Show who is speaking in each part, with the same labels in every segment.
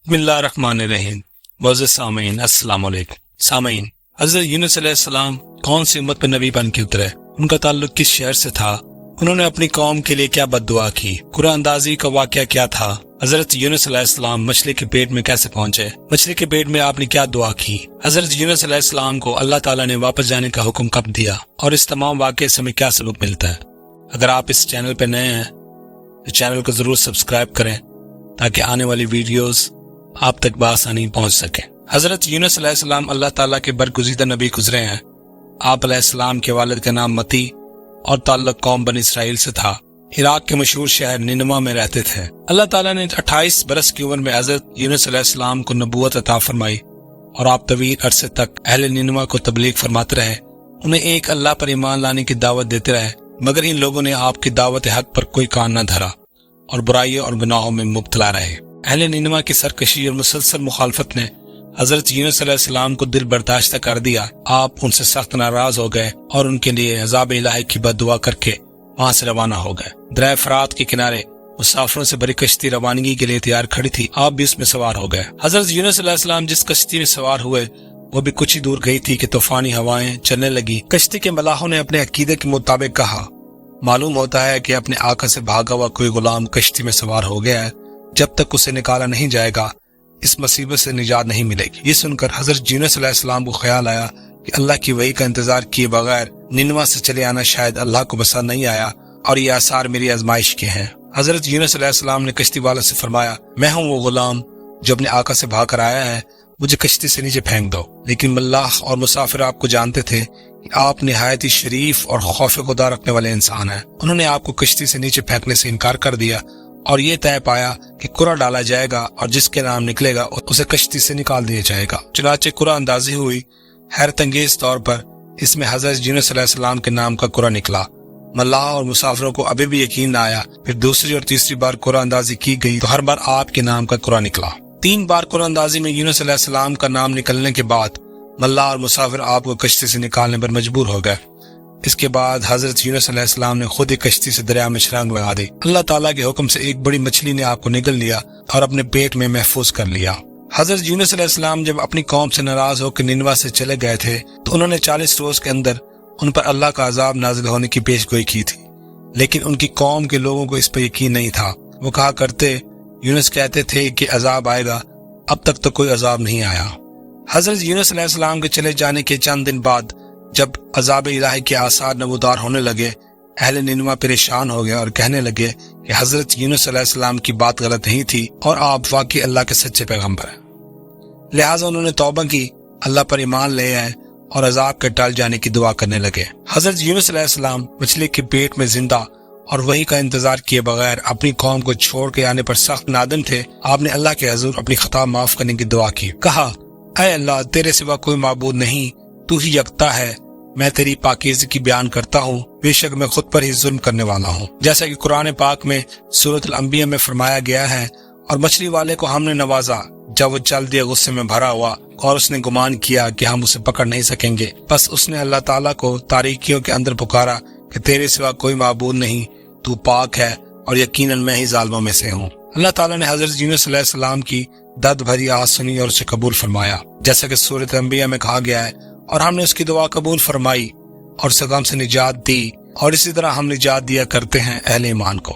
Speaker 1: بسم اللہ الرحمن الرحیم۔ معزز سامعین السلام علیکم۔ سامعین، حضرت یونس علیہ السلام کون سی امت پہ نبی بن کے اترے؟ ان کا تعلق کس شہر سے تھا؟ انہوں نے اپنی قوم کے لیے کیا بد دعا کی؟ قرآن اندازی کا واقعہ کیا تھا؟ حضرت یونس علیہ السلام مچھلی کے پیٹ میں کیسے پہنچے؟ مچھلی کے پیٹ میں آپ نے کیا دعا کی؟ حضرت یونس علیہ السلام کو اللہ تعالیٰ نے واپس جانے کا حکم کب دیا؟ اور اس تمام واقعے سے ہمیں کیا سبق ملتا ہے؟ اگر آپ اس چینل پہ نئے ہیں تو چینل کو ضرور سبسکرائب کریں تاکہ آنے والی ویڈیوز آپ تک بآسانی پہنچ سکیں۔ حضرت یونس علیہ السلام اللہ تعالیٰ کے برگزیدہ نبی گزرے ہیں۔ آپ علیہ السلام کے والد کا نام متی اور تعلق قوم بنی اسرائیل سے تھا۔ عراق کے مشہور شہر نینوا میں رہتے تھے۔ اللہ تعالیٰ نے 28 برس کی عمر میں حضرت یونس علیہ السلام کو نبوت عطا فرمائی اور آپ طویل عرصے تک اہل نینوا کو تبلیغ فرماتے رہے، انہیں ایک اللہ پر ایمان لانے کی دعوت دیتے رہے، مگر ان لوگوں نے آپ کی دعوت حق پر کوئی کان نہ دھرا اور برائیوں اور گناہوں میں مبتلا رہے۔ اہل نینوا کی سرکشی اور مسلسل مخالفت نے حضرت یونس علیہ السلام کو دل برداشتہ کر دیا۔ آپ ان سے سخت ناراض ہو گئے اور ان کے لیے عذاب الہی کی بد دعا کر کے وہاں سے روانہ ہو گئے۔ دریا فرات کے کنارے مسافروں سے بڑی کشتی روانگی کے لیے تیار کھڑی تھی، آپ بھی اس میں سوار ہو گئے۔ حضرت یونس علیہ السلام جس کشتی میں سوار ہوئے وہ بھی کچھ ہی دور گئی تھی کہ طوفانی ہوائیں چلنے لگی۔ کشتی کے ملاحوں نے اپنے عقیدے کے مطابق کہا، معلوم ہوتا ہے کہ اپنے آقا سے بھاگا ہوا کوئی غلام کشتی میں سوار ہو گیا ہے، جب تک اسے نکالا نہیں جائے گا اس مصیبت سے نجات نہیں ملے گی۔ یہ سن کر حضرت یونس علیہ السلام کو خیال آیا کہ اللہ کی وحی کا انتظار کیے بغیر نینوا سے چلے آنا شاید اللہ کو پسند نہیں آیا اور یہ آثار میری آزمائش کے ہیں۔ حضرت یونس علیہ السلام نے کشتی والے سے فرمایا، میں ہوں وہ غلام جو اپنے آقا سے بھاگ کر آیا ہے، مجھے کشتی سے نیچے پھینک دو۔ لیکن ملاح اور مسافر آپ کو جانتے تھے کہ آپ نہایت ہی شریف اور خوف خدا رکھنے والے انسان ہیں۔ انہوں نے آپ کو کشتی سے نیچے پھینکنے سے انکار کر دیا اور یہ طے پایا کہ قرعہ ڈالا جائے گا اور جس کے نام نکلے گا اسے کشتی سے نکال دیا جائے گا۔ چنانچہ قرعہ اندازی ہوئی۔ حیرت انگیز طور پر اس میں حضرت یونس علیہ السلام کے نام کا قرعہ نکلا۔ ملاح اور مسافروں کو ابھی بھی یقین نہ آیا۔ پھر دوسری اور تیسری بار قرعہ اندازی کی گئی تو ہر بار آپ کے نام کا قرعہ نکلا۔ 3 بار قرعہ اندازی میں یونس علیہ السلام کا نام نکلنے کے بعد ملاح اور مسافر آپ کو کشتی سے نکالنے پر مجبور ہو گئے۔ اس کے بعد حضرت یونس علیہ السلام نے خود ہی کشتی سے دریا میں چھلانگ لگا دی۔ اللہ تعالیٰ کے حکم سے ایک بڑی مچھلی نے آپ کو نگل لیا اور اپنے پیٹ میں محفوظ کر لیا۔ حضرت یونس علیہ السلام جب اپنی قوم سے ناراض ہو کے نینوا سے چلے گئے تھے تو انہوں نے 40 روز کے اندر ان پر اللہ کا عذاب نازل ہونے کی پیش گوئی کی تھی، لیکن ان کی قوم کے لوگوں کو اس پر یقین نہیں تھا۔ وہ کہا کرتے، یونس کہتے تھے کہ عذاب آئے گا، اب تک تو کوئی عذاب نہیں آیا۔ حضرت یونس علیہ السلام کے چلے جانے کے چند دن بعد جب عذاب الہی کے آثار نمودار ہونے لگے، اہل نینوا پریشان ہو گئے اور کہنے لگے کہ حضرت یونس علیہ السلام کی بات غلط نہیں تھی اور آپ واقعی اللہ کے سچے پیغمبر ہیں۔ لہٰذا انہوں نے توبہ کی، اللہ پر ایمان لے آئے اور عذاب کے ٹال جانے کی دعا کرنے لگے۔ حضرت یونس علیہ السلام مچھلی کے پیٹ میں زندہ اور وہی کا انتظار کیے بغیر اپنی قوم کو چھوڑ کے آنے پر سخت نادم تھے۔ آپ نے اللہ کے حضور اپنی خطا معاف کرنے کی دعا کی، کہا، اے اللہ، تیرے سوا کوئی معبود نہیں، تو ہی یکتا ہے، میں تیری پاکیزگی بیان کرتا ہوں، بے شک میں خود پر ہی ظلم کرنے والا ہوں۔ جیسا کہ قرآن پاک میں سورۃ الانبیاء میں فرمایا گیا ہے، اور مچھلی والے کو ہم نے نوازا جب وہ چل دیا غصے میں بھرا ہوا اور اس نے گمان کیا کہ ہم اسے پکڑ نہیں سکیں گے، بس اس نے اللہ تعالیٰ کو تاریکیوں کے اندر پکارا کہ تیرے سوا کوئی معبود نہیں، تو پاک ہے اور یقیناً میں ہی ظالموں میں سے ہوں۔ اللہ تعالیٰ نے حضرت یونس علیہ السلام کی درد بھری آواز سنی اور اسے قبول فرمایا، جیسا کہ سورۃ الانبیاء میں کہا گیا ہے، اور ہم نے اس کی دعا قبول فرمائی اور اس غم سے نجات دی، اور اسی طرح ہم نجات دیا کرتے ہیں اہل ایمان کو۔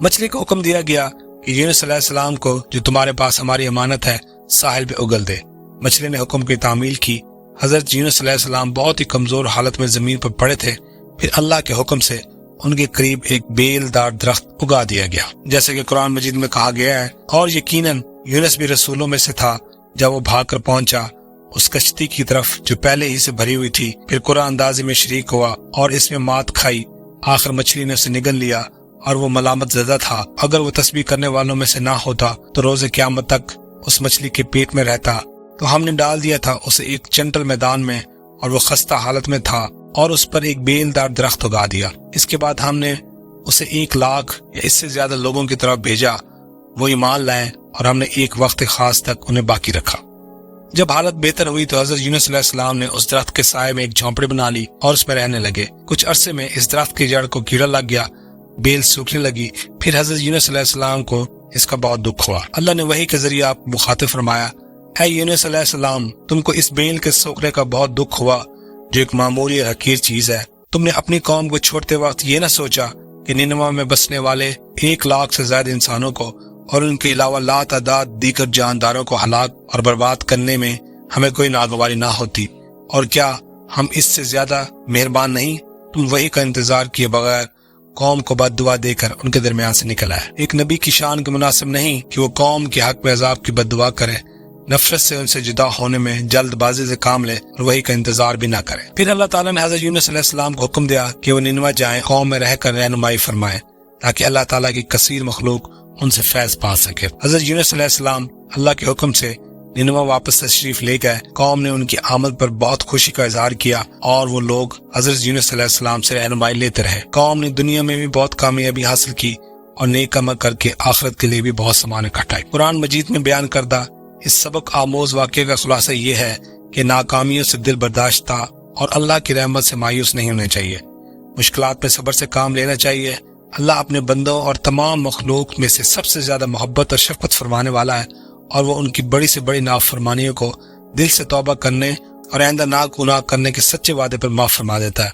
Speaker 1: مچھلی کو حکم دیا گیا کہ یونس علیہ السلام کو جو تمہارے پاس ہماری امانت ہے ساحل پہ اگل دے۔ مچھلی نے حکم کی تعمیل کی۔ حضرت یونس علیہ السلام بہت ہی کمزور حالت میں زمین پر پڑے تھے، پھر اللہ کے حکم سے ان کے قریب ایک بیل دار درخت اگا دیا گیا، جیسے کہ قرآن مجید میں کہا گیا ہے، اور یقیناً یونس بھی رسولوں میں سے تھا۔ جب وہ بھاگ کر پہنچا اس کشتی کی طرف جو پہلے ہی سے بھری ہوئی تھی، پھر قرآن اندازی میں شریک ہوا اور اس میں مات کھائی۔ آخر مچھلی نے اسے نگل لیا اور وہ ملامت زدہ تھا۔ اگر وہ تسبیح کرنے والوں میں سے نہ ہوتا تو روز قیامت تک اس مچھلی کے پیٹ میں رہتا۔ تو ہم نے ڈال دیا تھا اسے ایک چنٹل میدان میں اور وہ خستہ حالت میں تھا، اور اس پر ایک بیل دار درخت اگا دیا۔ اس کے بعد ہم نے اسے 1 لاکھ یا اس سے زیادہ لوگوں کی طرف بھیجا، وہ ایمان لائے، اور ہم نے ایک وقت خاص تک انہیں باقی رکھا۔ جب حالت بہتر ہوئی تو حضرت یونس علیہ السلام نے اس درخت کے سائے میں ایک جھونپڑی بنا لی اور اس میں رہنے لگے۔ کچھ عرصے میں اس درخت کی جڑ کو کیڑا لگ گیا، بیل سوکھنے لگی۔ پھر حضرت یونس علیہ السلام کو اس کا بہت دکھ ہوا۔ اللہ نے وحی کے ذریعے آپ کو مخاطب فرمایا، اے یونس علیہ السلام، تم کو اس بیل کے سوکھنے کا بہت دکھ ہوا جو ایک معمولی اور حقیر چیز ہے۔ تم نے اپنی قوم کو چھوڑتے وقت یہ نہ سوچا کہ نینوے میں بسنے والے 1 لاکھ سے زائد انسانوں کو اور ان کے علاوہ لا تعداد دیگر جانداروں کو ہلاک اور برباد کرنے میں ہمیں کوئی ناگواری نہ ہوتی، اور کیا ہم اس سے زیادہ مہربان نہیں؟ تم وہی کا انتظار کیے بغیر قوم کو بد دعا دے کر ان کے درمیان سے نکل آئے۔ ایک نبی کی شان کے مناسب نہیں کہ وہ قوم کے حق میں عذاب کی بد دعا کرے، نفرت سے ان سے جدا ہونے میں جلد بازی سے کام لے اور وہی کا انتظار بھی نہ کرے۔ پھر اللہ تعالیٰ نے حضرت یونس علیہ السلام کو حکم دیا کہ وہ نینوے جائیں، قوم میں رہ کر رہنمائی فرمائیں تاکہ اللہ تعالیٰ کی کثیر مخلوق ان سے فیض پا سکے۔ حضرت یونس علیہ السلام اللہ کے حکم سے نینوے واپس تشریف لے گئے۔ قوم نے ان کی آمد پر بہت خوشی کا اظہار کیا اور وہ لوگ حضرت یونس علیہ السلام سے رہنمائی لیتے رہے۔ قوم نے دنیا میں بھی بہت کامیابی حاصل کی اور نیک عمل کر کے آخرت کے لیے بھی بہت سامان اکٹھائے۔ قرآن مجید میں بیان کردہ اس سبق آموز واقعے کا خلاصہ یہ ہے کہ ناکامیوں سے دل برداشتہ اور اللہ کی رحمت سے مایوس نہیں ہونے چاہیے۔ مشکلات میں صبر سے کام لینا چاہیے۔ اللہ اپنے بندوں اور تمام مخلوق میں سے سب سے زیادہ محبت اور شفقت فرمانے والا ہے، اور وہ ان کی بڑی سے بڑی نافرمانیوں کو دل سے توبہ کرنے اور آئندہ نہ گناہ کرنے کے سچے وعدے پر معاف فرما دیتا ہے۔